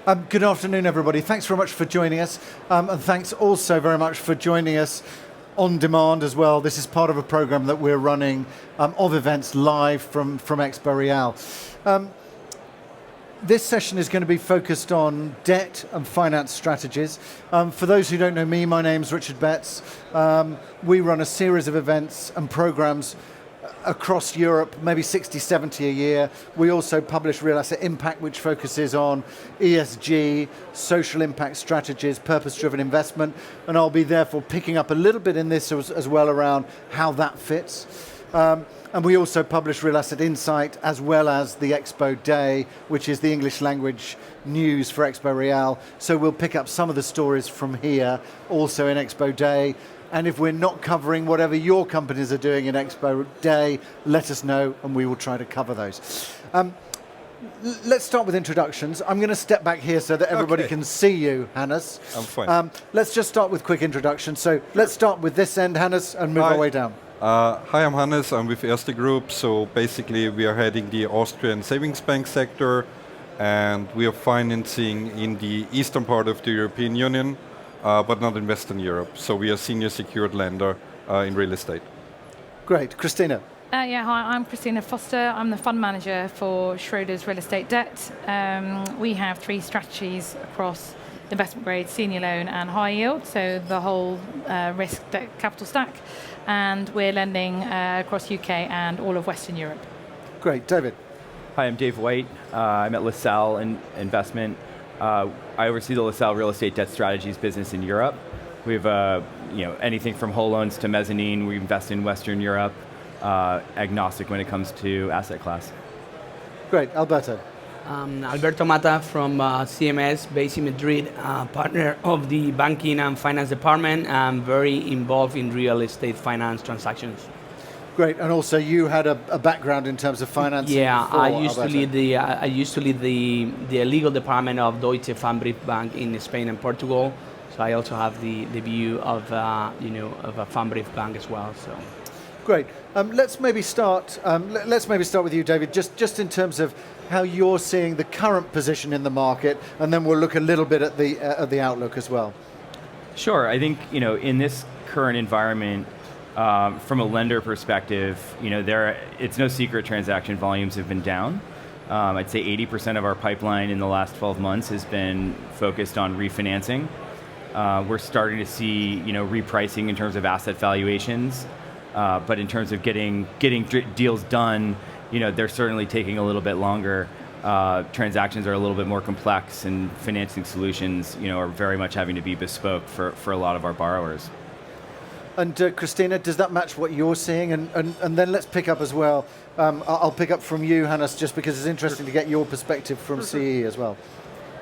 Good afternoon, everybody. Thanks very much for joining us. And thanks also very much for joining us on demand as well. This is part of a program that we're running of events live from EXPO Real. This session is going to be focused on debt and finance strategies. For those who don't know me, my name's Richard Betts. We run a series of events and programs across Europe, maybe 60, 70 a year. We also publish Real Asset Impact, which focuses on ESG, social impact strategies, purpose-driven investment, and I'll be therefore picking up a little bit in this as well around how that fits. And we also publish Real Asset Insight as well as the Expo Day, which is the English language news for Expo Real. So we'll pick up some of the stories from here, also in Expo Day. And if we're not covering whatever your companies are doing in Expo Day, let us know and we will try to cover those. Let's start with introductions. I'm going to step back here so that everybody can see you, Hannes. I'm fine. Let's just start with quick introductions. So let's start with this end, Hannes, and move our way down. Hi, I'm Hannes. I'm with Erste Group. So basically we are heading the Austrian savings bank sector and we are financing in the eastern part of the European Union. But not in Western Europe. So we are senior secured lender in real estate. Great. Kristina. Hi, I'm Kristina Foster. I'm the fund manager for Schroders Real Estate Debt. We have 3 strategies across investment grade, senior loan and high yield, so the whole risk debt capital stack. And we're lending across UK and all of Western Europe. Great. David. Hi, I'm Dave White. I'm at LaSalle Investment. I oversee the LaSalle Real Estate Debt Strategies business in Europe. We have anything from whole loans to mezzanine. We invest in Western Europe, agnostic when it comes to asset class. Great. Alberto. Alberto Mata from CMS, based in Madrid, partner of the banking and finance department, and very involved in real estate finance transactions. Great, and also you had a background in terms of financing. Yeah, before, I used to lead the legal department of Deutsche Pfandbrief Bank in Spain and Portugal. So I also have the view of of a Pfandbrief bank as well. So. Great. Let's maybe start. Let's maybe start with you, David. Just in terms of how you're seeing the current position in the market, and then we'll look a little bit at the outlook as well. Sure. I think in this current environment. From a lender perspective, it's no secret transaction volumes have been down. I'd say 80% of our pipeline in the last 12 months has been focused on refinancing. We're starting to see, repricing in terms of asset valuations, but in terms of getting deals done, they're certainly taking a little bit longer. Transactions are a little bit more complex, and financing solutions, are very much having to be bespoke for a lot of our borrowers. And Kristina, does that match what you're seeing? And then let's pick up as well. I'll pick up from you, Hannes, just because it's interesting to get your perspective from CE as well.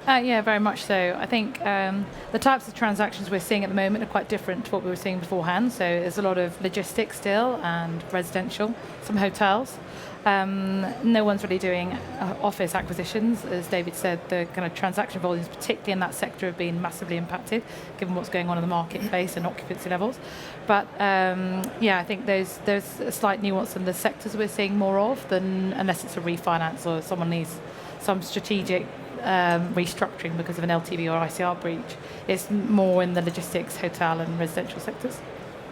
Yeah, very much so. I think the types of transactions we're seeing at the moment are quite different to what we were seeing beforehand. So there's a lot of logistics still and residential, some hotels. No one's really doing office acquisitions. As David said, the kind of transaction volumes, particularly in that sector, have been massively impacted, given what's going on in the marketplace and occupancy levels. But I think there's a slight nuance in the sectors we're seeing more of, than unless it's a refinance or someone needs some strategic restructuring because of an LTV or ICR breach. It's more in the logistics, hotel and residential sectors.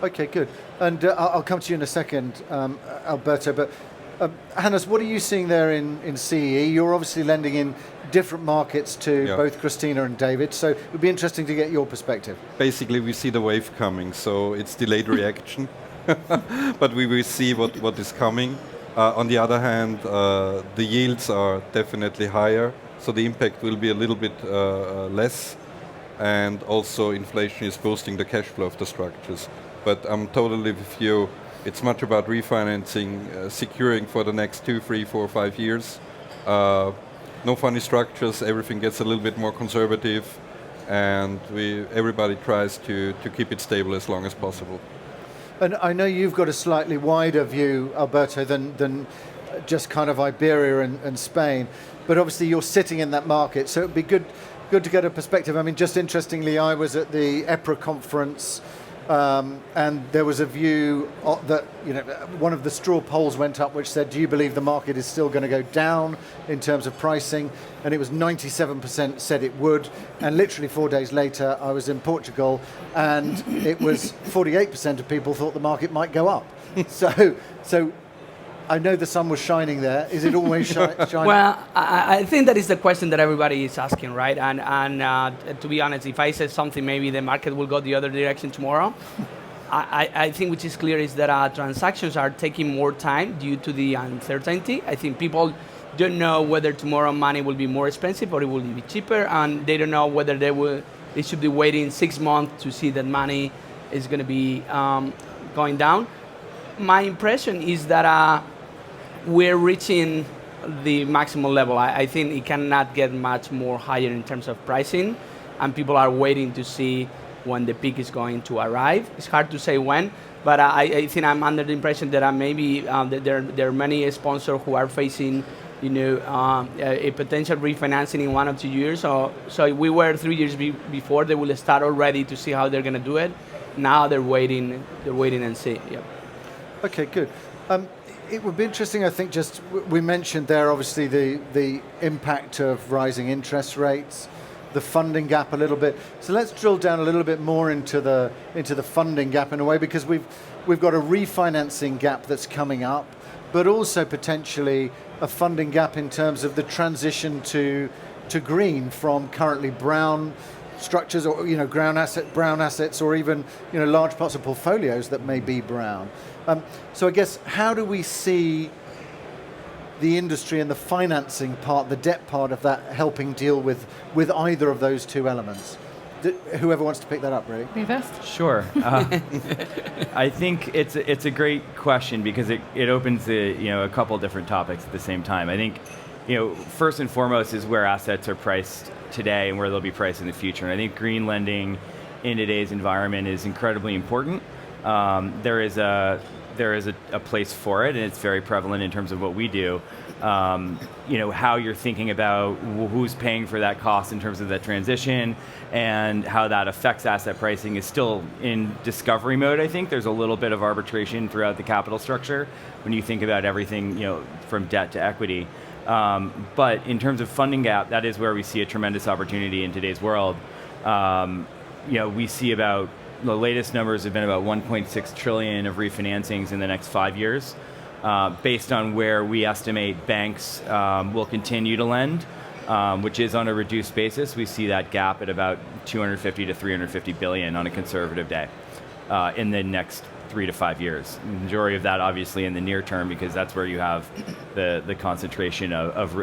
Okay, good. And I'll come to you in a second, Alberto, but Hannes, what are you seeing there in CEE? You're obviously lending in different markets to both Kristina and David, so it would be interesting to get your perspective. Basically, we see the wave coming, so it's delayed reaction, but we will see what is coming. On the other hand, the yields are definitely higher, so the impact will be a little bit less, and also inflation is boosting the cash flow of the structures. But I'm totally with you. It's much about refinancing, securing for the next 2, 3, 4, 5 years. No funny structures, everything gets a little bit more conservative, and everybody tries to keep it stable as long as possible. And I know you've got a slightly wider view, Alberto, than just kind of Iberia and Spain, but obviously you're sitting in that market, so it'd be good to get a perspective. I mean, just interestingly, I was at the EPRA conference And there was a view that, one of the straw polls went up which said, do you believe the market is still going to go down in terms of pricing? And it was 97% said it would. And literally 4 days later, I was in Portugal, and it was 48% of people thought the market might go up. So I know the sun was shining there. Is it always shining? Well, I think that is the question that everybody is asking, right? And to be honest, if I say something, maybe the market will go the other direction tomorrow. I think which is clear is that transactions are taking more time due to the uncertainty. I think people don't know whether tomorrow money will be more expensive or it will be cheaper, and they don't know whether they should be waiting 6 months to see that money is going to be going down. My impression is that we're reaching the maximum level. I think it cannot get much more higher in terms of pricing, and people are waiting to see when the peak is going to arrive. It's hard to say when, but I think I'm under the impression that maybe there are many sponsors who are facing, a potential refinancing in 1 or 2 years. So we were 3 years before. They will start already to see how they're going to do it. Now they're waiting and see. Yeah. Okay, good. It would be interesting, I think, we mentioned there, obviously, the impact of rising interest rates, the funding gap a little bit. So let's drill down a little bit more into the funding gap in a way, because we've got a refinancing gap that's coming up, but also potentially a funding gap in terms of the transition to green from currently brown structures, or brown assets, or even large parts of portfolios that may be brown. So I guess, how do we see the industry and the financing part, the debt part of that, helping deal with either of those two elements? Whoever wants to pick that up, really. Me first? Sure. I think it's a great question, because it opens a couple different topics at the same time. I think first and foremost is where assets are priced today and where they'll be priced in the future. And I think green lending in today's environment is incredibly important. There is a place for it, and it's very prevalent in terms of what we do. How you're thinking about who's paying for that cost in terms of that transition, and how that affects asset pricing is still in discovery mode. I think there's a little bit of arbitration throughout the capital structure when you think about everything, from debt to equity. But in terms of funding gap, that is where we see a tremendous opportunity in today's world. We see about, the latest numbers have been about 1.6 trillion of refinancings in the next 5 years, based on where we estimate banks will continue to lend, which is on a reduced basis. We see that gap at about 250 to 350 billion on a conservative day in the next 3 to 5 years. The majority of that, obviously, in the near term, because that's where you have the concentration of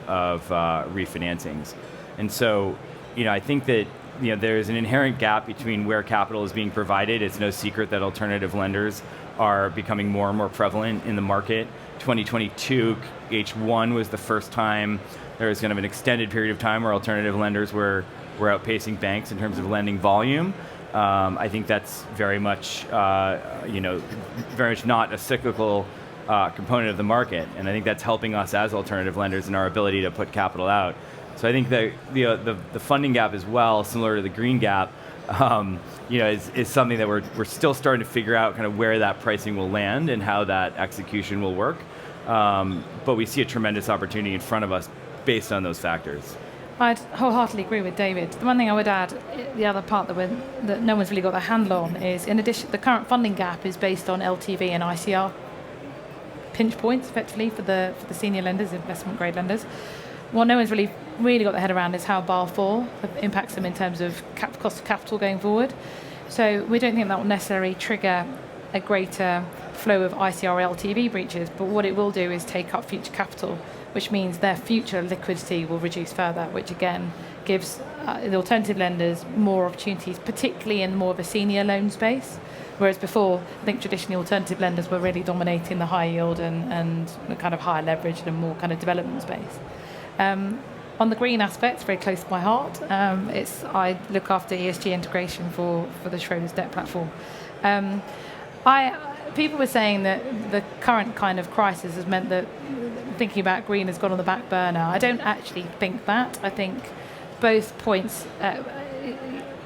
refinancings. And so, I think that there's an inherent gap between where capital is being provided. It's no secret that alternative lenders are becoming more and more prevalent in the market. 2022 H1 was the first time there was kind of an extended period of time where alternative lenders were outpacing banks in terms of lending volume. I think that's very much, very much not a cyclical component of the market, and I think that's helping us as alternative lenders in our ability to put capital out. So I think that the funding gap as well, similar to the green gap, is something that we're still starting to figure out kind of where that pricing will land and how that execution will work. But we see a tremendous opportunity in front of us based on those factors. I'd wholeheartedly agree with David. The one thing I would add, the other part that no one's really got their handle on, is in addition, the current funding gap is based on LTV and ICR pinch points, effectively, for the senior lenders, investment grade lenders. What no one's really got their head around is how Basel IV impacts them in terms of cost of capital going forward. So we don't think that will necessarily trigger a greater flow of ICR LTV breaches, but what it will do is take up future capital, which means their future liquidity will reduce further, which again gives the alternative lenders more opportunities, particularly in more of a senior loan space. Whereas before, I think traditionally alternative lenders were really dominating the high yield and the kind of higher leverage and more kind of development space. On the green aspect, very close to my heart, I look after ESG integration for the Schroders debt platform. People were saying that the current kind of crisis has meant that thinking about green has gone on the back burner. I don't actually think that. I think both points,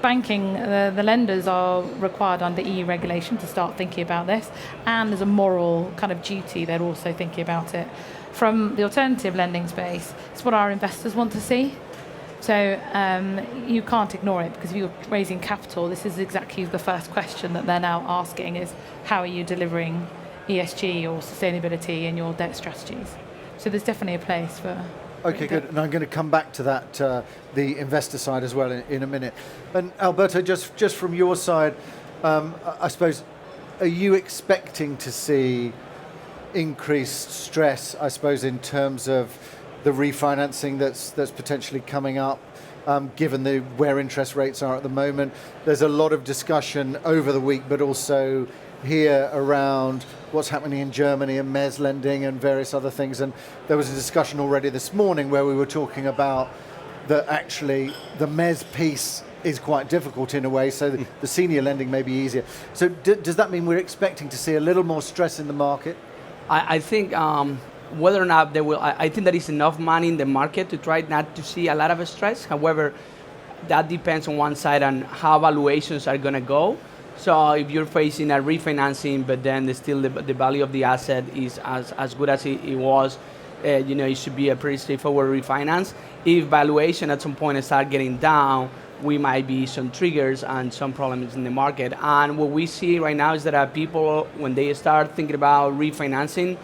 banking, the lenders are required under EU regulation to start thinking about this, and as a moral kind of duty, they're also thinking about it. From the alternative lending space, it's what our investors want to see. So you can't ignore it, because if you're raising capital, this is exactly the first question that they're now asking is, how are you delivering ESG or sustainability in your debt strategies? So there's definitely a place for... Okay, good. And I'm going to come back to that, the investor side as well in a minute. And Alberto, just from your side, I suppose, are you expecting to see increased stress, I suppose, in terms of the refinancing that's potentially coming up, given where interest rates are at the moment? There's a lot of discussion over the week, but also here around what's happening in Germany and mezz lending and various other things. And there was a discussion already this morning where we were talking about that actually the mezz piece is quite difficult in a way, so the senior lending may be easier. So does that mean we're expecting to see a little more stress in the market? I think whether or not there will, I think there is enough money in the market to try not to see a lot of stress. However, that depends on one side on how valuations are going to go. So if you're facing a refinancing, but then still the value of the asset is as good as it was, it should be a pretty straightforward refinance. If valuation at some point start getting down, we might be some triggers and some problems in the market. And what we see right now is that people, when they start thinking about refinancing,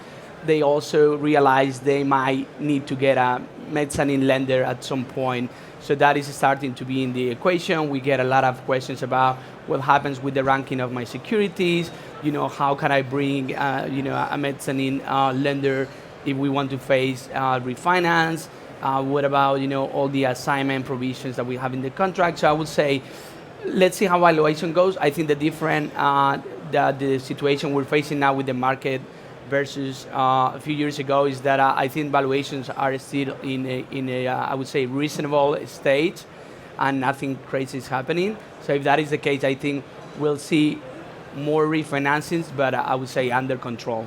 they also realize they might need to get a mezzanine lender at some point. So that is starting to be in the equation. We get a lot of questions about what happens with the ranking of my securities. How can I bring a mezzanine lender if we want to face refinance? What about all the assignment provisions that we have in the contract? So I would say, let's see how valuation goes. I think the situation we're facing now with the market versus a few years ago is that I think valuations are still in a I would say reasonable state, and nothing crazy is happening. So if that is the case, I think we'll see more refinancings, but I would say under control.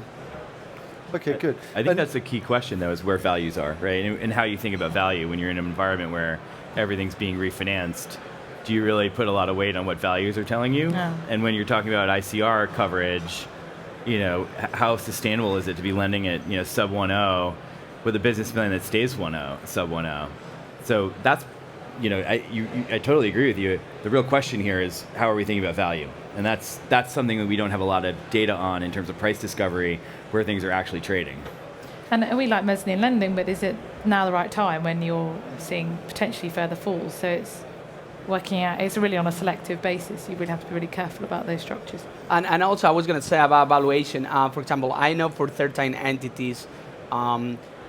Okay, good. I think that's the key question, though, is where values are, right? And how you think about value when you're in an environment where everything's being refinanced. Do you really put a lot of weight on what values are telling you? No. And when you're talking about ICR coverage, how sustainable is it to be lending at sub 1.0 with a business plan that stays 1.0, sub 1.0? So that's, I totally agree with you. The real question here is, how are we thinking about value? And that's something that we don't have a lot of data on in terms of price discovery, where things are actually trading. And we like mezzanine lending, but is it now the right time when you're seeing potentially further falls? So it's working out, it's really on a selective basis. You really have to be really careful about those structures. And also I was going to say about valuation, for example, I know for certain entities,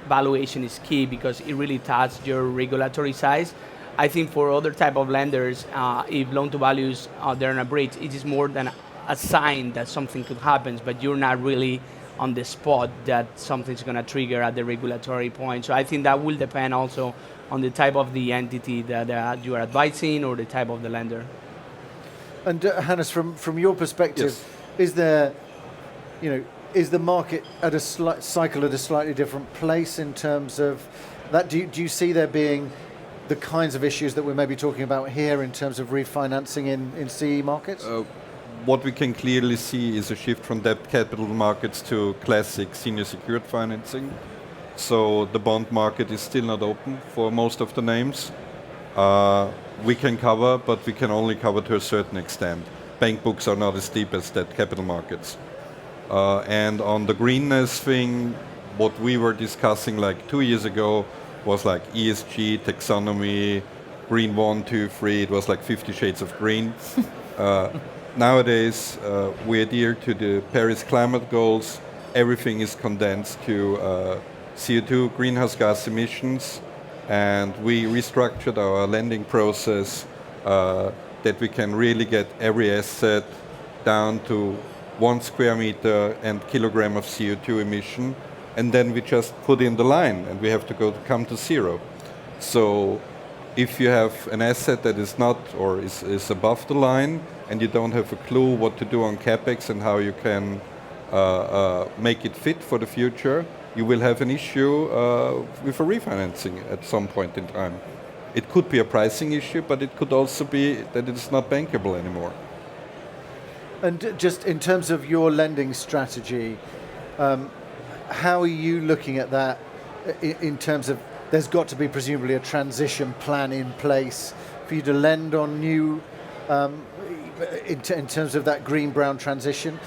valuation is key because it really touches your regulatory size. I think for other type of lenders, if loan to values they're in a breach, it is more than a sign that something could happen, but you're not really on the spot that something's going to trigger at the regulatory point. So I think that will depend also on the type of the entity that you are advising or the type of the lender. And Hannes, from your perspective, Yes. is there, is the market at a cycle at a slightly different place in terms of that? Do you see there being the kinds of issues that we're maybe talking about here in terms of refinancing in CE markets? What we can clearly see is a shift from debt capital markets to classic senior secured financing. So the bond market is still not open for most of the names. We can cover, but we can only cover to a certain extent. Bank books are not as deep as debt capital markets. And on the greenness thing, what we were discussing like 2 years ago was like ESG, taxonomy, green 1, 2, 3, it was like 50 shades of green. Nowadays, we adhere to the Paris climate goals. Everything is condensed to CO2, greenhouse gas emissions, and we restructured our lending process that we can really get every asset down to 1 square meter and kilogram of CO2 emission, and then we just put in the line, and we have to come to zero. So if you have an asset that is not or is above the line, and you don't have a clue what to do on CapEx and how you can make it fit for the future, you will have an issue with a refinancing at some point in time. It could be a pricing issue, but it could also be that it's not bankable anymore. And just in terms of your lending strategy, how are you looking at that in terms of, there's got to be presumably a transition plan in place for you to lend on new, in terms of that green-brown transition?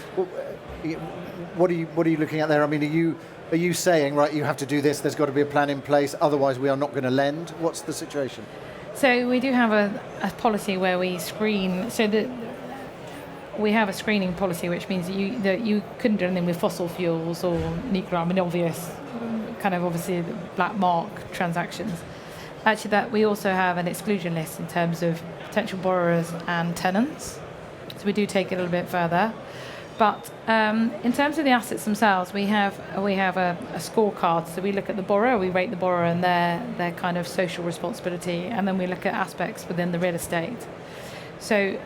What are you looking at there? I mean, are you saying, right, you have to do this, there's got to be a plan in place, otherwise we are not going to lend? What's the situation? So we do have a policy where we screen, we have a screening policy, which means that you couldn't do anything with fossil fuels or nuclear. I mean, obviously the black mark transactions. Actually, that we also have an exclusion list in terms of potential borrowers and tenants. So we do take it a little bit further. But in terms of the assets themselves, we have a scorecard. So we look at the borrower, we rate the borrower and their kind of social responsibility, and then we look at aspects within the real estate. So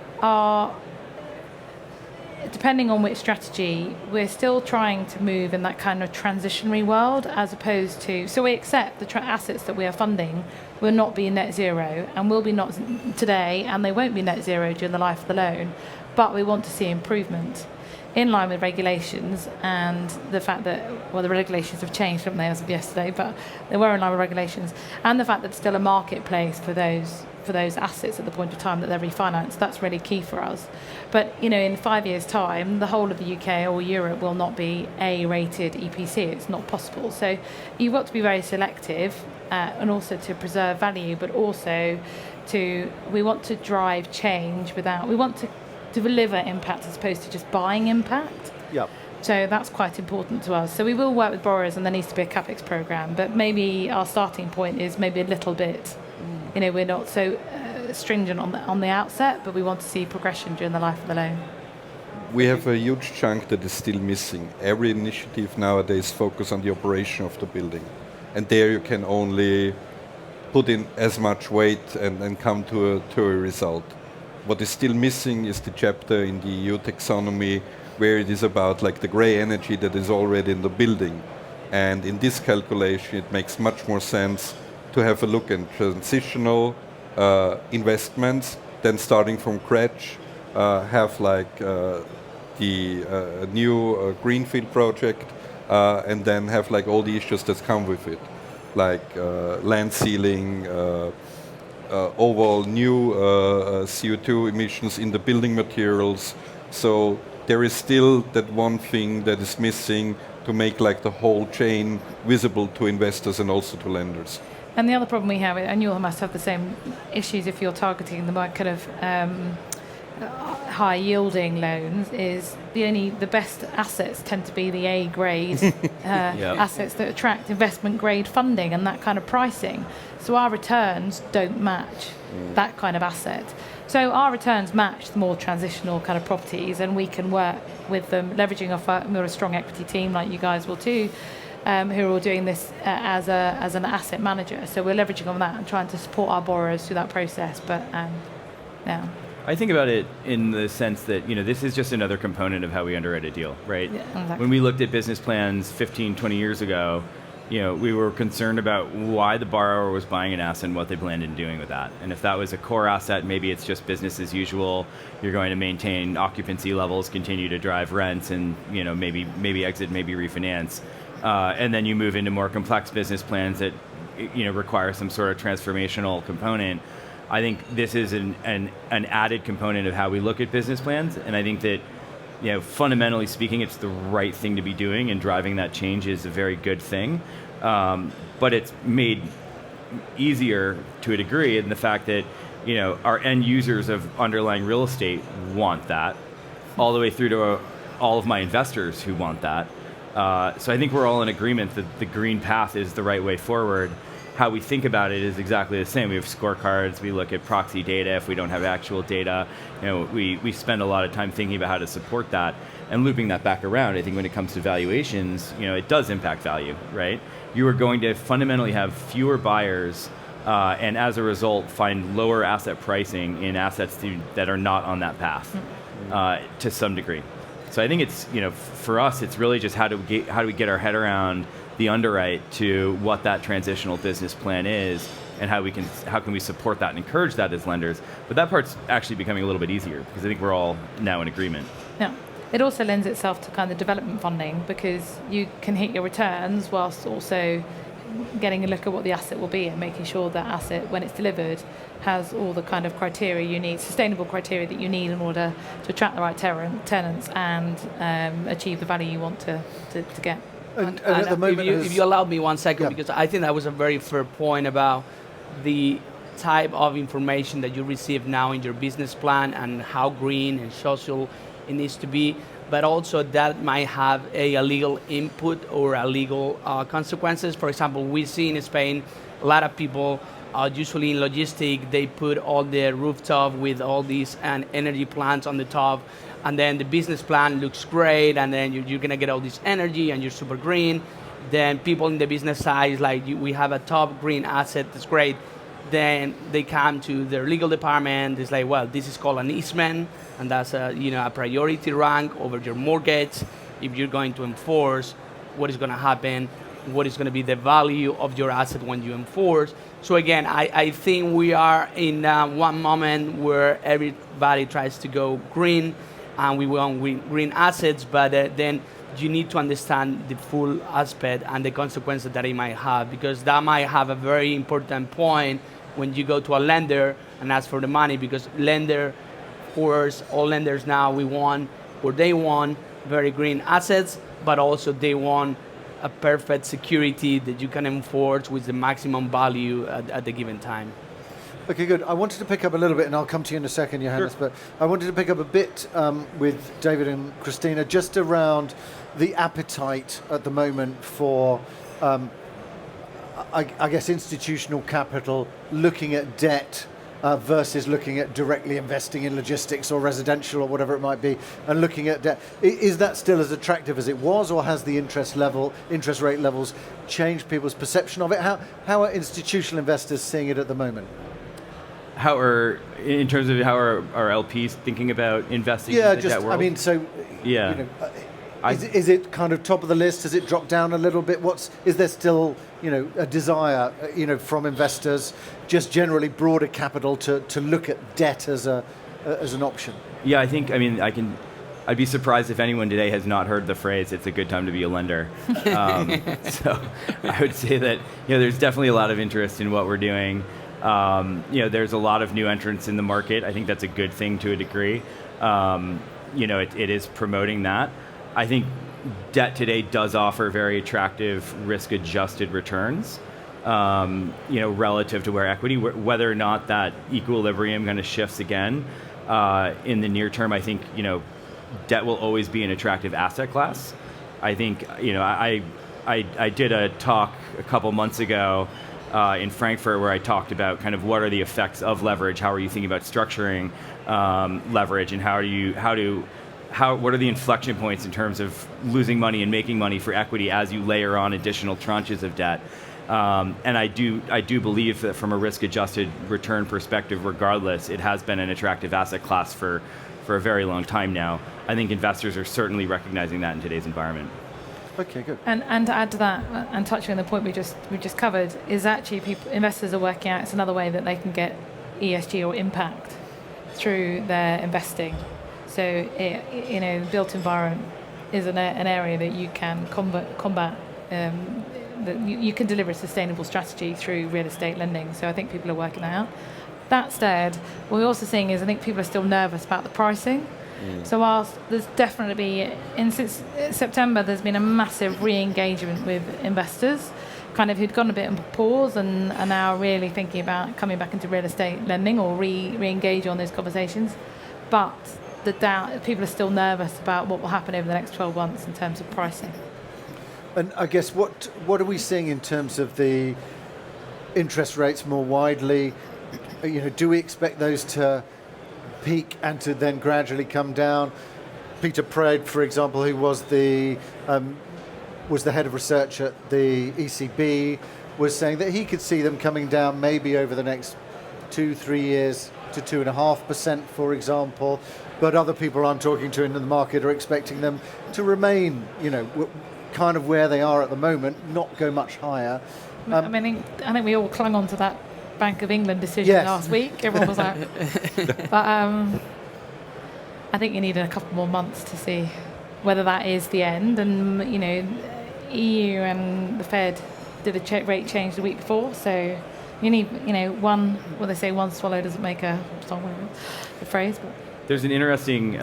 depending on which strategy, we're still trying to move in that kind of transitionary world, as opposed to, so we accept the assets that we are funding will not be net zero, and will be not today, and they won't be net zero during the life of the loan, but we want to see improvement in line with regulations, and the fact that, well, the regulations have changed, haven't they, as of yesterday, but they were in line with regulations, and the fact that it's still a marketplace for those assets at the point of time that they're refinanced. That's really key for us. But in 5 years' time, the whole of the UK or Europe will not be A-rated EPC. It's not possible. So you've got to be very selective, and also to preserve value, but also we want to drive change we want to deliver impact as opposed to just buying impact. Yep. So that's quite important to us. So we will work with borrowers, and there needs to be a CapEx program, but maybe our starting point is maybe a little bit, we're not so stringent on the outset, but we want to see progression during the life of the loan. We have a huge chunk that is still missing. Every initiative nowadays focuses on the operation of the building, and there you can only put in as much weight and come to a result. What is still missing is the chapter in the EU taxonomy where it is about like the grey energy that is already in the building. And in this calculation, it makes much more sense to have a look at transitional investments than starting from scratch, have like the new greenfield project, and then have like all the issues that come with it, like land sealing, overall new CO2 emissions in the building materials. So there is still that one thing that is missing to make like the whole chain visible to investors and also to lenders. And the other problem we have, and you all must have the same issues if you're targeting the kind of high yielding loans, is the best assets tend to be the A grade assets that attract investment grade funding and that kind of pricing. So our returns don't match that kind of asset. So our returns match the more transitional kind of properties, and we can work with them, leveraging off a strong equity team like you guys will too, who are all doing this as an asset manager. So we're leveraging on that and trying to support our borrowers through that process. But yeah. I think about it in the sense that, this is just another component of how we underwrite a deal, right? Yeah, exactly. When we looked at business plans 15, 20 years ago, we were concerned about why the borrower was buying an asset and what they planned on doing with that. And if that was a core asset, maybe it's just business as usual. You're going to maintain occupancy levels, continue to drive rents, and maybe exit, maybe refinance. And then you move into more complex business plans that require some sort of transformational component. I think this is an added component of how we look at business plans, and I think that fundamentally speaking, it's the right thing to be doing, and driving that change is a very good thing. But it's made easier to a degree in the fact that our end users of underlying real estate want that, all the way through to all of my investors who want that. So I think we're all in agreement that the green path is the right way forward. How we think about it is exactly the same. We have scorecards. We look at proxy data if we don't have actual data. We spend a lot of time thinking about how to support that and looping that back around. I think when it comes to valuations, it does impact value, right? You are going to fundamentally have fewer buyers, and as a result, find lower asset pricing in assets that are not on that path to some degree. So I think it's for us, it's really just how do we get our head around the underwrite to what that transitional business plan is, and how can we support that and encourage that as lenders. But that part's actually becoming a little bit easier because I think we're all now in agreement. Yeah. It also lends itself to kind of development funding because you can hit your returns whilst also getting a look at what the asset will be and making sure that asset, when it's delivered, has all the kind of criteria you need, sustainable criteria that you need in order to attract the right tenants and achieve the value you want to get. And at the moment, if you allow me 1 second, Yeah. because I think that was a very fair point about the type of information that you receive now in your business plan and how green and social it needs to be, but also that might have a legal input or a legal consequences. For example, we see in Spain a lot of people, usually in logistics, they put all their rooftop with all these energy plants on the top, and then the business plan looks great, and then you're going to get all this energy and you're super green. Then people in the business side is like, we have a top green asset that's great. Then they come to their legal department. It's like, well, this is called an easement, and that's a priority rank over your mortgage. If you're going to enforce, what is going to happen? What is going to be the value of your asset when you enforce? So again, I think we are in one moment where everybody tries to go green, and we want green assets, but then you need to understand the full aspect and the consequences that it might have, because that might have a very important point when you go to a lender and ask for the money, because of course, all lenders now, they want very green assets, but also they want a perfect security that you can enforce with the maximum value at the given time. Okay, good. I wanted to pick up a little bit, and I'll come to you in a second, Johannes, Sure. but I wanted to pick up a bit with David and Kristina, just around the appetite at the moment for, I guess, institutional capital looking at debt versus looking at directly investing in logistics or residential or whatever it might be, and looking at debt. Is that still as attractive as it was, or has the interest rate levels changed people's perception of it? How are institutional investors seeing it at the moment? In terms of how are LPs thinking about investing Yeah, in the debt world? I mean, so, Yeah. you know, is it kind of top of the list? Has it dropped down a little bit? Is there still, a desire, from investors, just generally broader capital to look at debt as an option? Yeah, I'd be surprised if anyone today has not heard the phrase, it's a good time to be a lender. So I would say that, there's definitely a lot of interest in what we're doing. There's a lot of new entrants in the market. I think that's a good thing to a degree. It is promoting that. I think debt today does offer very attractive risk-adjusted returns, relative to where equity, whether or not that equilibrium kind of shifts again. In the near term, I think, debt will always be an attractive asset class. I think, I did a talk a couple months ago in Frankfurt where I talked about kind of what are the effects of leverage, how are you thinking about structuring leverage, and what are the inflection points in terms of losing money and making money for equity as you layer on additional tranches of debt. And I do believe that from a risk-adjusted return perspective, regardless, it has been an attractive asset class for a very long time now. I think investors are certainly recognizing that in today's environment. Okay, good. And to add to that, and touching on the point we just covered, is actually investors are working out it's another way that they can get ESG or impact through their investing. So, the built environment is an area that you can combat. That you can deliver a sustainable strategy through real estate lending. So I think people are working that out. That said, what we're also seeing is I think people are still nervous about the pricing. So whilst there's definitely since September, there's been a massive re-engagement with investors, kind of who'd gone a bit on pause and are now really thinking about coming back into real estate lending or re-engage on those conversations. But people are still nervous about what will happen over the next 12 months in terms of pricing. And I guess what are we seeing in terms of the interest rates more widely? Do we expect those to peak and to then gradually come down? Peter Prade, for example, who was the head of research at the ECB, was saying that he could see them coming down maybe over the next 2-3 years to 2.5%, for example. But other people I'm talking to in the market are expecting them to remain, kind of where they are at the moment, not go much higher. I think we all clung on to that Bank of England decision Yes. last week. Everyone was like, but I think you need a couple more months to see whether that is the end. And EU and the Fed did a rate change the week before, so you need one. Well, they say one swallow doesn't make a the phrase. But. There's an interesting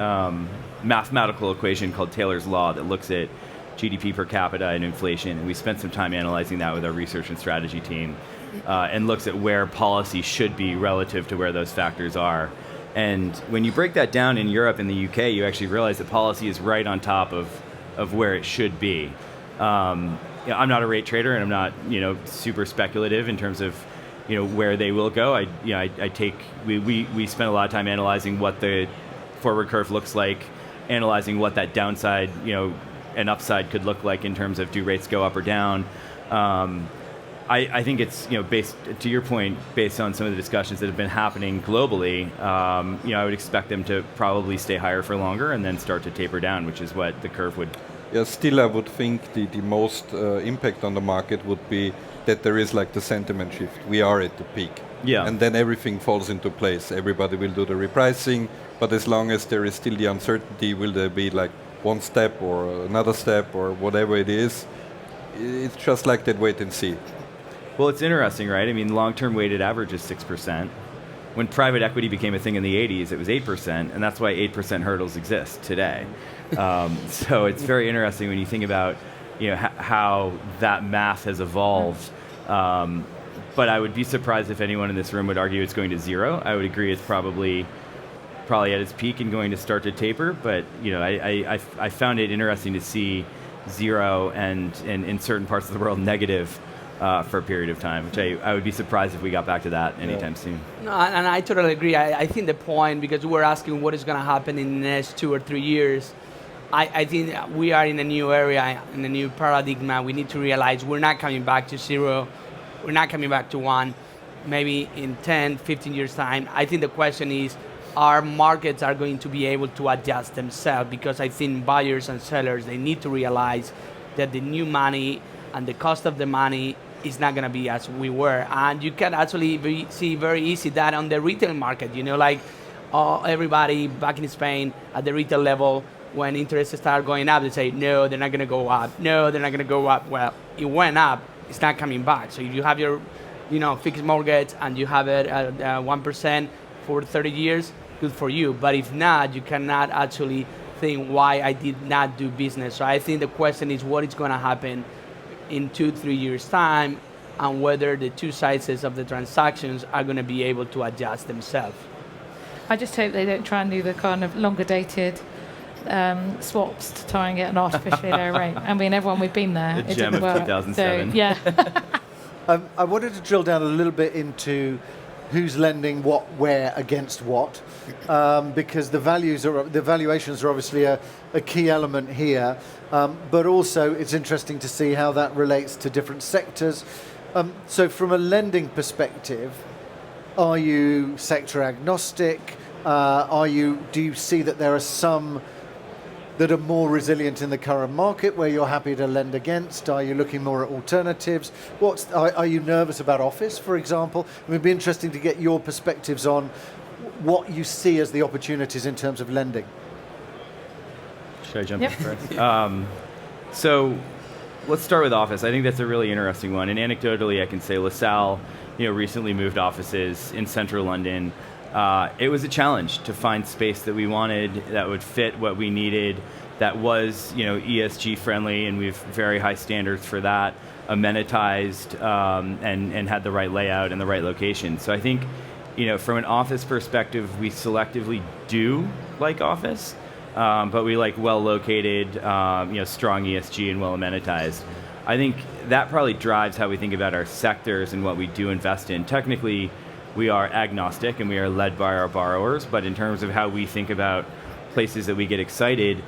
mathematical equation called Taylor's Law that looks at GDP per capita and inflation, and we spent some time analyzing that with our research and strategy team, and looks at where policy should be relative to where those factors are. And when you break that down in Europe and the UK, you actually realize that policy is right on top of where it should be. I'm not a rate trader, and I'm not super speculative in terms of where they will go. We spend a lot of time analyzing what the forward curve looks like, analyzing what that downside and upside could look like in terms of do rates go up or down. I think it's based, to your point, based on some of the discussions that have been happening globally. I would expect them to probably stay higher for longer and then start to taper down, which is what the curve would. Yeah, still I would think the most impact on the market would be that there is like the sentiment shift. We are at the peak. Yeah. And then everything falls into place. Everybody will do the repricing, but as long as there is still the uncertainty, will there be like one step or another step or whatever it is, it's just like that wait and see. Well, it's interesting, right? I mean, long-term weighted average is 6%. When private equity became a thing in the 80s, it was 8%, and that's why 8% hurdles exist today. So it's very interesting when you think about how that math has evolved. But I would be surprised if anyone in this room would argue it's going to zero. I would agree it's probably at its peak and going to start to taper. But I found it interesting to see zero and in certain parts of the world negative for a period of time, which I would be surprised if we got back to that anytime soon. No, and I totally agree. I think the point, because we're asking what is going to happen in the next 2 or 3 years, I think we are in a new area, in a new paradigm. We need to realize we're not coming back to zero. We're not coming back to one. Maybe in 10, 15 years' time. I think the question is, our markets are going to be able to adjust themselves, because I think buyers and sellers, they need to realize that the new money and the cost of the money is not going to be as we were. And you can actually see very easy that on the retail market, everybody back in Spain at the retail level, when interests start going up, they say, no, they're not going to go up. No, they're not going to go up. Well, it went up. It's not coming back. So if you have your fixed mortgage and you have it at 1% for 30 years, good for you. But if not, you cannot actually think why I did not do business. So I think the question is what is going to happen in 2-3 years' time, and whether the two sizes of the transactions are going to be able to adjust themselves. I just hope they don't try and do the kind of longer dated swaps to try and get an artificially low rate. I mean, everyone, we've been there. The it gem didn't of work. 2007. So, yeah. I wanted to drill down a little bit into who's lending what, where, against what, because the valuations are obviously a key element here, but also it's interesting to see how that relates to different sectors. So from a lending perspective, are you sector agnostic? Do you see that there are some that are more resilient in the current market where you're happy to lend against? Are you looking more at alternatives? Are you nervous about office, for example? It would be interesting to get your perspectives on what you see as the opportunities in terms of lending. Should I jump in first? So let's start with office. I think that's a really interesting one. And anecdotally, I can say LaSalle recently moved offices in central London. It was a challenge to find space that we wanted, that would fit what we needed, that was ESG friendly, and we have very high standards for that, amenitized, and had the right layout and the right location. So I think from an office perspective, we selectively do like office, but we like well located, strong ESG and well amenitized. I think that probably drives how we think about our sectors and what we do invest in. Technically, we are agnostic and we are led by our borrowers, but in terms of how we think about places that we get excited,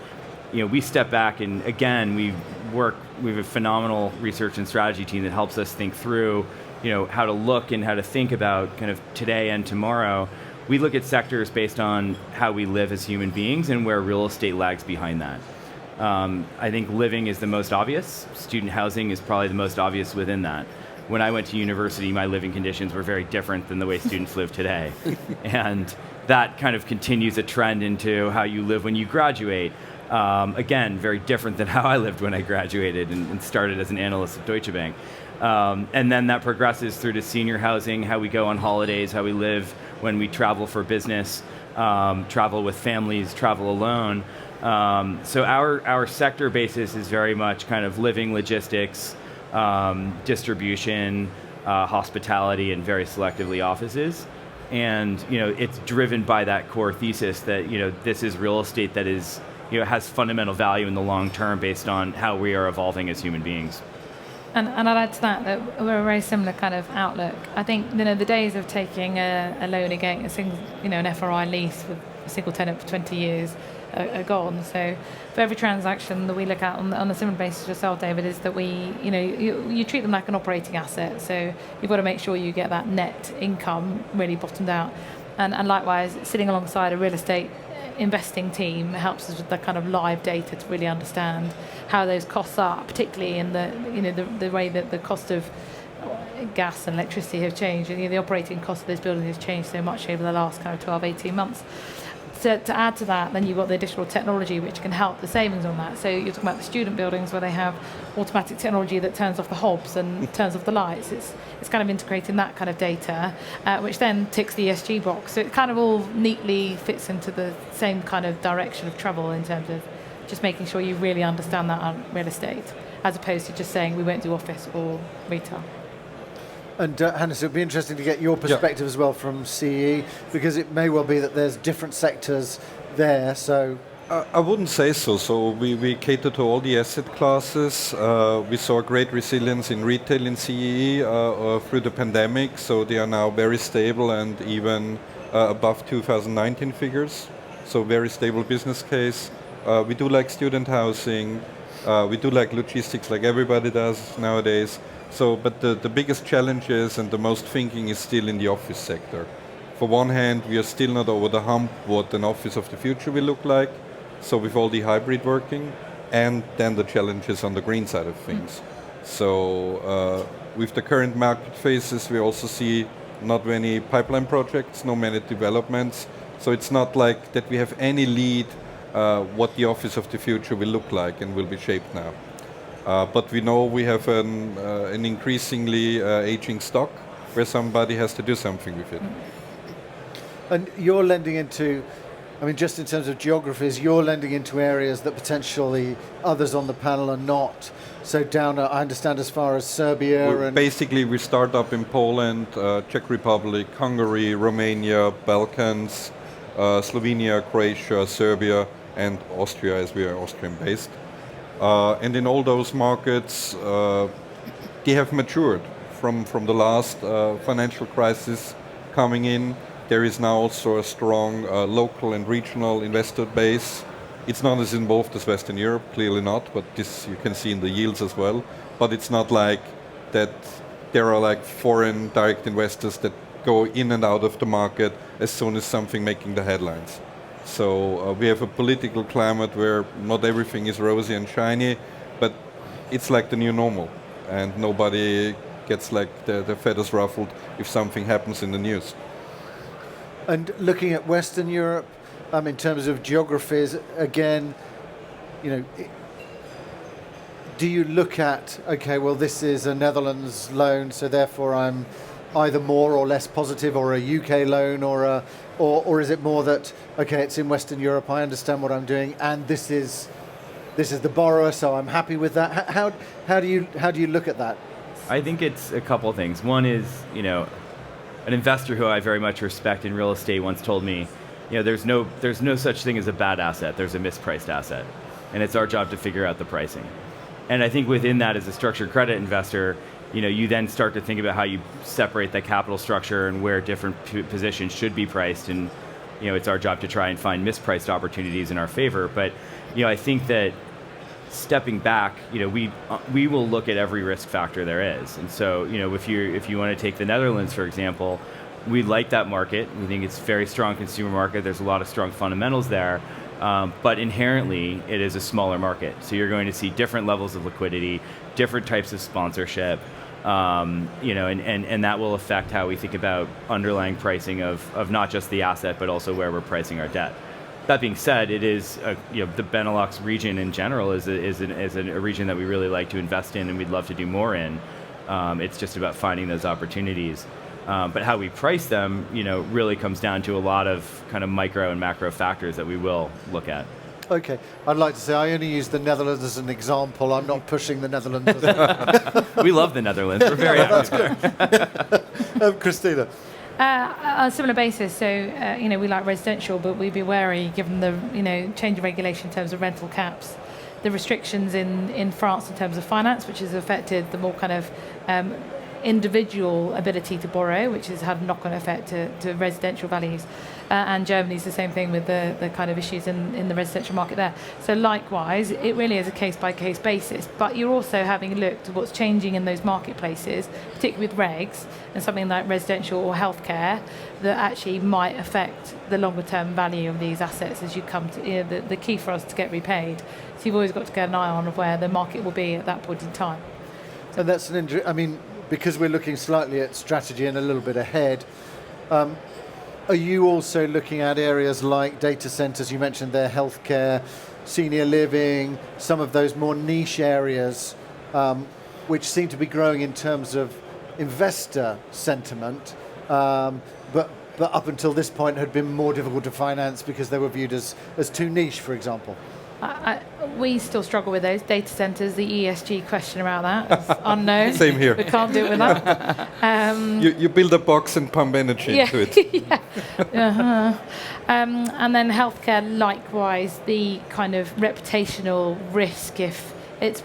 we step back and again, we have a phenomenal research and strategy team that helps us think through, how to look and how to think about kind of today and tomorrow. We look at sectors based on how we live as human beings and where real estate lags behind that. I think living is the most obvious. Student housing is probably the most obvious within that. when I went to university, my living conditions were very different than the way students live today. And that kind of continues a trend into how you live when you graduate. Again, very different than how I lived when I graduated and started as an analyst at Deutsche Bank. And then that progresses through to senior housing, how we go on holidays, how we live when we travel for business, travel with families, travel alone. So our sector basis is very much kind of living, logistics, distribution, hospitality, and very selectively offices. And it's driven by that core thesis that this is real estate that is has fundamental value in the long term based on how we are evolving as human beings. And I'd add to that we're a very similar kind of outlook. I think the days of taking a loan against an FRI lease with a single tenant for 20 years are gone. So for every transaction that we look at on a similar basis to yourself, David, is that you treat them like an operating asset. So you've got to make sure you get that net income really bottomed out. And likewise, sitting alongside a real estate investing team helps us with the kind of live data to really understand how those costs are, particularly in the way that the cost of gas and electricity have changed. And the operating cost of those buildings has changed so much over the last kind of 12, 18 months. So to add to that, then you've got the additional technology which can help the savings on that. So you're talking about the student buildings where they have automatic technology that turns off the hobs and turns off the lights. It's kind of integrating that kind of data, which then ticks the ESG box. So it kind of all neatly fits into the same kind of direction of travel in terms of just making sure you really understand that on real estate, as opposed to just saying we won't do office or retail. And Hannes, it would be interesting to get your perspective as well from CE, because it may well be that there's different sectors there. So I wouldn't say so. So we cater to all the asset classes. We saw great resilience in retail in CE through the pandemic. So they are now very stable and even above 2019 figures. So very stable business case. We do like student housing. We do like logistics like everybody does nowadays. So, but the biggest challenges and the most thinking is still in the office sector. For one hand, we are still not over the hump what an office of the future will look like. So with all the hybrid working, and then the challenges on the green side of things. So with the current market phases, we also see not many pipeline projects, no many developments. So it's not like that we have any lead what the office of the future will look like and will be shaped now. But we know we have an increasingly aging stock where somebody has to do something with it. And you're lending into, just in terms of geographies, you're lending into areas that potentially others on the panel are not. So down, I understand, as far as Serbia Basically, we start up in Poland, Czech Republic, Hungary, Romania, Balkans, Slovenia, Croatia, Serbia, and Austria, as we are Austrian-based. And in all those markets, they have matured from the last financial crisis coming in. There is now also a strong local and regional investor base. It's not as involved as Western Europe, clearly not, but this you can see in the yields as well. But it's not like that there are like foreign direct investors that go in and out of the market as soon as something making the headlines. So we have a political climate where not everything is rosy and shiny, but it's like the new normal, and nobody gets like their feathers ruffled if something happens in the news. And looking at Western Europe, in terms of geographies, again, do you look at, okay, well, this is a Netherlands loan, so therefore I'm either more or less positive, or a UK loan, or is it more that, okay, it's in Western Europe, I understand what I'm doing, and this is the borrower, so I'm happy with that? How do you look at that? I think it's a couple of things. One is, an investor who I very much respect in real estate once told me, there's no such thing as a bad asset. There's a mispriced asset, and it's our job to figure out the pricing. And I think within that, as a structured credit investor, you then start to think about how you separate the capital structure and where different positions should be priced. And it's our job to try and find mispriced opportunities in our favor. But I think that stepping back, we will look at every risk factor there is. And so if you want to take the Netherlands, for example, we like that market. We think it's a very strong consumer market. There's a lot of strong fundamentals there. But inherently, it is a smaller market. So you're going to see different levels of liquidity, different types of sponsorship. And that will affect how we think about underlying pricing of not just the asset, but also where we're pricing our debt. That being said, it is the Benelux region in general is a region that we really like to invest in, and we'd love to do more in. It's just about finding those opportunities. But how we price them, really comes down to a lot of kind of micro and macro factors that we will look at. Okay, I'd like to say I only use the Netherlands as an example. I'm not pushing the Netherlands. We love the Netherlands. We're very happy there. Kristina. On a similar basis, so we like residential, but we'd be wary given the change in regulation in terms of rental caps, the restrictions in France in terms of finance, which has affected the more kind of individual ability to borrow, which has had a knock-on effect to residential values. And Germany's the same thing with the kind of issues in the residential market there. So likewise, it really is a case-by-case basis. But you're also having looked at what's changing in those marketplaces, particularly with regs and something like residential or healthcare, that actually might affect the longer-term value of these assets as you come to the key for us to get repaid. So you've always got to get an eye on of where the market will be at that point in time. And that's because we're looking slightly at strategy and a little bit ahead, are you also looking at areas like data centers? You mentioned there, healthcare, senior living, some of those more niche areas, which seem to be growing in terms of investor sentiment, but up until this point had been more difficult to finance because they were viewed as too niche, for example. We still struggle with those data centers. The ESG question around that is unknown. Same here. We can't do it with that. You build a box and pump energy into it. Yeah. Uh-huh. And then healthcare, likewise, the kind of reputational risk if it's,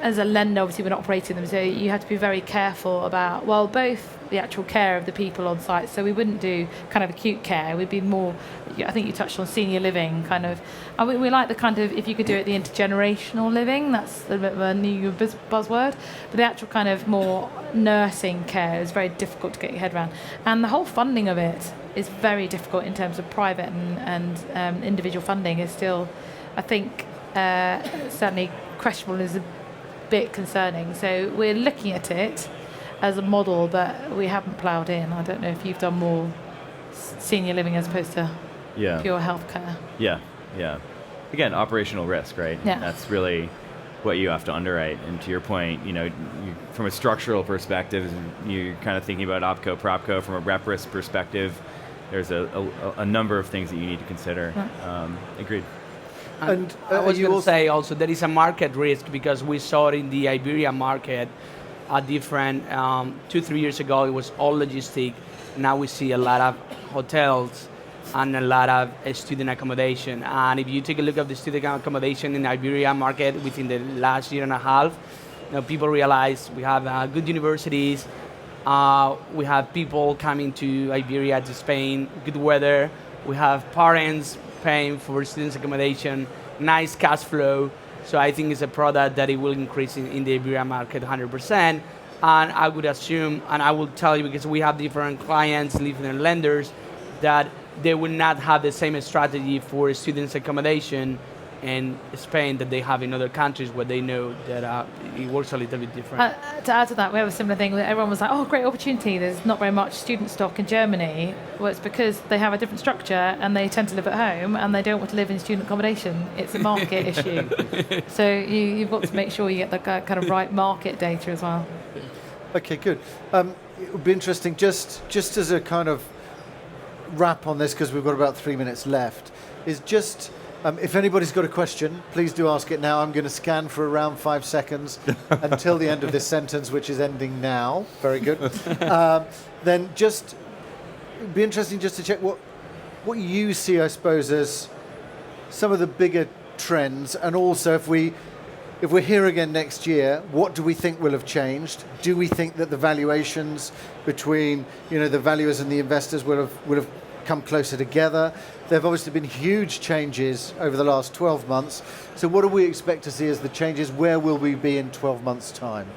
as a lender, obviously we're not operating them, so you have to be very careful about, both the actual care of the people on site, so we wouldn't do kind of acute care, we'd be more, I think you touched on senior living kind of, and we like the kind of, if you could do it, the intergenerational living, that's a bit of a new buzzword, but the actual kind of more nursing care is very difficult to get your head around, and the whole funding of it is very difficult in terms of private and individual funding is still, I think, certainly questionable, is a bit concerning. So we're looking at it as a model, but we haven't ploughed in. I don't know if you've done more senior living as opposed to pure healthcare. Yeah. Again, operational risk, right? Yeah. That's really what you have to underwrite. And to your point, from a structural perspective, you're kind of thinking about OpCo, PropCo. From a rep risk perspective, there's a number of things that you need to consider. Agreed. And I was going to say also there is a market risk because we saw it in the Iberia market a different, 2-3 years ago it was all logistic. Now we see a lot of hotels and a lot of student accommodation. And if you take a look at the student accommodation in the Iberia market within the last year and a half, people realize we have good universities, we have people coming to Iberia, to Spain, good weather, we have parents paying for students' accommodation, nice cash flow. So I think it's a product that it will increase in the Iberia market 100%. And I would assume, and I will tell you because we have different clients, different lenders, that they will not have the same strategy for students' accommodation in Spain that they have in other countries where they know that it works a little bit different. To add to that, we have a similar thing where everyone was like, oh, great opportunity, there's not very much student stock in Germany. Well, it's because they have a different structure and they tend to live at home and they don't want to live in student accommodation. It's a market issue. So you've got to make sure you get the kind of right market data as well. Okay, good. It would be interesting, just as a kind of wrap on this, because we've got about 3 minutes left, is just... if anybody's got a question, please do ask it now. I'm going to scan for around 5 seconds until the end of this sentence, which is ending now. Very good. Then just, it'd be interesting just to check what you see, I suppose, as some of the bigger trends, and also if we're here again next year, what do we think will have changed? Do we think that the valuations between the valuers and the investors will have come closer together? There have obviously been huge changes over the last 12 months. So what do we expect to see as the changes? Where will we be in 12 months' time?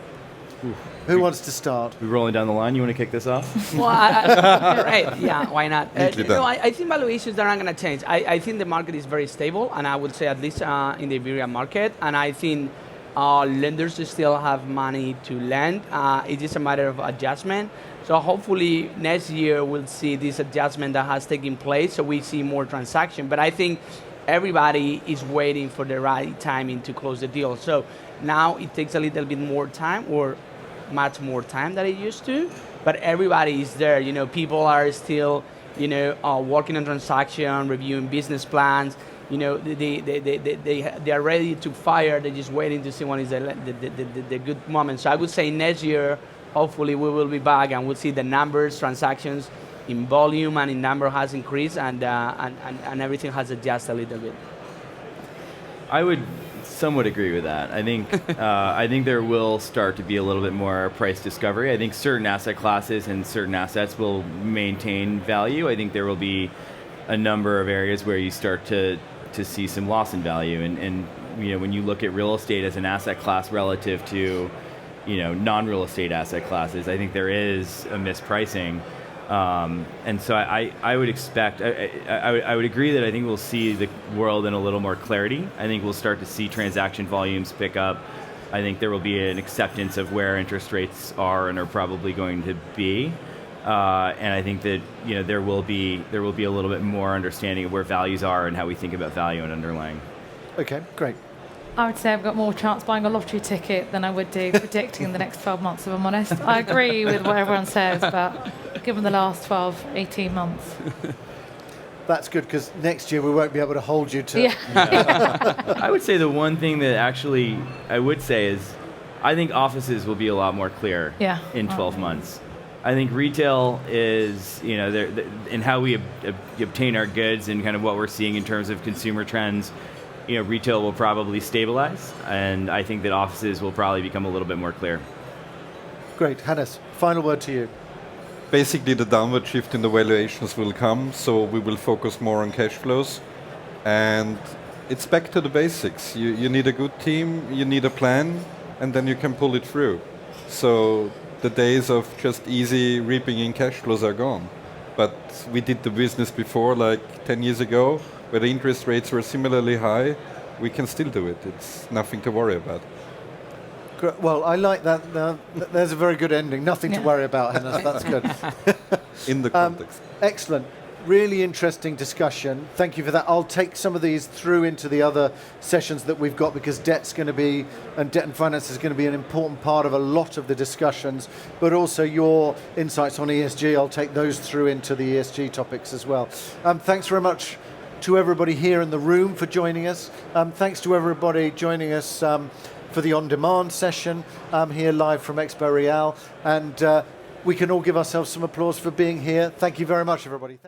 Who wants to start? We're rolling down the line. You want to kick this off? Well, right, yeah, why not? No, I think valuations are not going to change. I think the market is very stable, and I would say at least in the Iberia market. And I think Lenders still have money to lend. It is a matter of adjustment. So hopefully next year we'll see this adjustment that has taken place, so we see more transaction. But I think everybody is waiting for the right timing to close the deal. So now it takes a little bit more time, or much more time than it used to, but everybody is there. You know, people are still, working on transaction, reviewing business plans. You know, they are ready to fire. They're just waiting to see when is the good moment. So I would say next year, hopefully we will be back and we'll see the numbers, transactions in volume and in number has increased, and everything has adjusted a little bit. I would somewhat agree with that. I think there will start to be a little bit more price discovery. I think certain asset classes and certain assets will maintain value. I think there will be a number of areas where you start to see some loss in value. And when you look at real estate as an asset class relative to non-real estate asset classes, I think there is a mispricing. And so I would expect, I would agree that I think we'll see the world in a little more clarity. I think we'll start to see transaction volumes pick up. I think there will be an acceptance of where interest rates are and are probably going to be. And I think that there will be a little bit more understanding of where values are and how we think about value and underlying. Okay, great. I would say I've got more chance buying a lottery ticket than I would do predicting the next 12 months, if I'm honest. I agree with what everyone says, but given the last 12, 18 months. That's good, because next year we won't be able to hold you to... Yeah. I would say the one thing that actually I would say is I think offices will be a lot more clear in 12 months. I think retail is, in how we obtain our goods and kind of what we're seeing in terms of consumer trends, retail will probably stabilize, and I think that offices will probably become a little bit more clear. Great. Hannes, final word to you. Basically, the downward shift in the valuations will come, so we will focus more on cash flows. And it's back to the basics. You need a good team, you need a plan, and then you can pull it through. So the days of just easy reaping in cash flows are gone. But we did the business before, like 10 years ago, where the interest rates were similarly high. We can still do it. It's nothing to worry about. Well, I like that. There's a very good ending. Nothing to worry about, Hannes. That's good. In the context. Excellent. Really interesting discussion. Thank you for that. I'll take some of these through into the other sessions that we've got, because debt and finance is going to be an important part of a lot of the discussions, but also your insights on ESG. I'll take those through into the ESG topics as well. Thanks very much to everybody here in the room for joining us. Thanks to everybody joining us for the on-demand session here live from EXPO Real. And we can all give ourselves some applause for being here. Thank you very much, everybody.